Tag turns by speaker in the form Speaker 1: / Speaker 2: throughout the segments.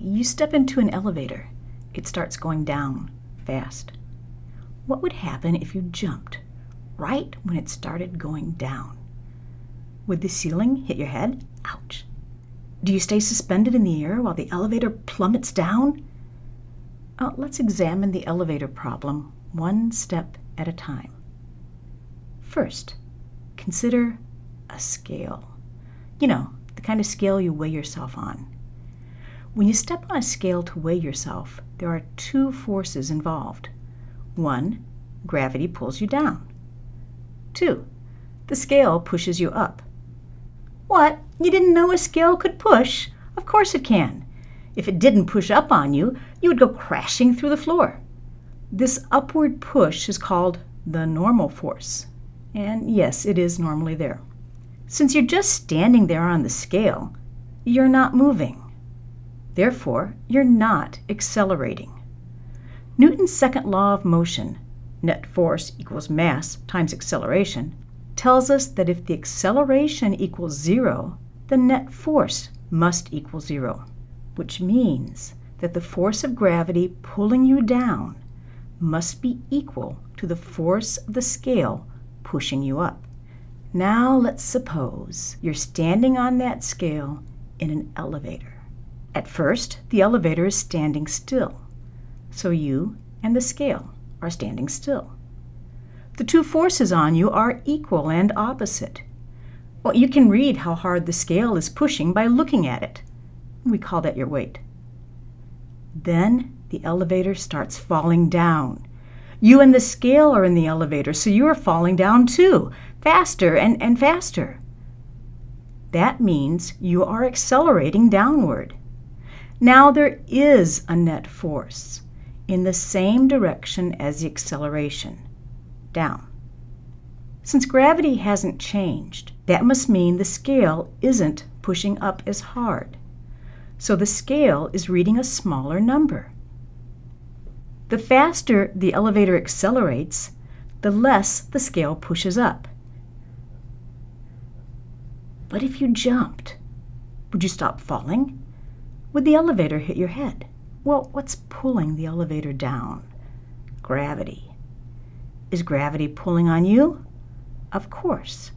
Speaker 1: you step into an elevator. It starts going down fast. What would happen if you jumped right when it started going down? Would the ceiling hit your head? Ouch. Do you stay suspended in the air while the elevator plummets down? Let's examine the elevator problem one step at a time. First, consider a scale. You know, the kind of scale you weigh yourself on. When you step on a scale to weigh yourself, there are two forces involved. One, gravity pulls you down. Two, the scale pushes you up. What? You didn't know a scale could push? Of course it can. If it didn't push up on you, you would go crashing through the floor. This upward push is called the normal force. And yes, it is normally there. Since you're just standing there on the scale, you're not moving. Therefore, you're not accelerating. Newton's second law of motion, net force equals mass times acceleration, tells us that if the acceleration equals 0, the net force must equal 0, which means that the force of gravity pulling you down must be equal to the force of the scale pushing you up. Now let's suppose you're standing on that scale in an elevator. At first, the elevator is standing still, so you and the scale are standing still. The two forces on you are equal and opposite. Well, you can read how hard the scale is pushing by looking at it. We call that your weight. Then the elevator starts falling down. You and the scale are in the elevator, so you are falling down too, faster and faster. That means you are accelerating downward. Now there is a net force in the same direction as the acceleration, down. Since gravity hasn't changed, that must mean the scale isn't pushing up as hard. So the scale is reading a smaller number. The faster the elevator accelerates, the less the scale pushes up. But if you jumped, would you stop falling? Would the elevator hit your head? Well, what's pulling the elevator down? Gravity. Is gravity pulling on you? Of course.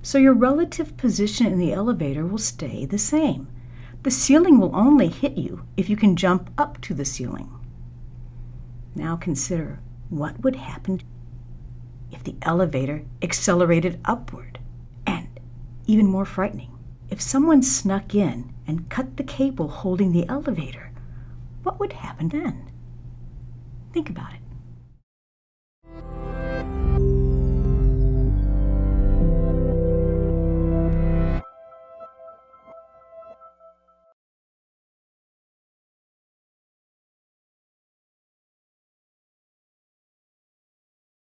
Speaker 1: So your relative position in the elevator will stay the same. The ceiling will only hit you if you can jump up to the ceiling. Now consider what would happen if the elevator accelerated upward. And even more frightening, if someone snuck in and cut the cable holding the elevator, what would happen then? Think about it.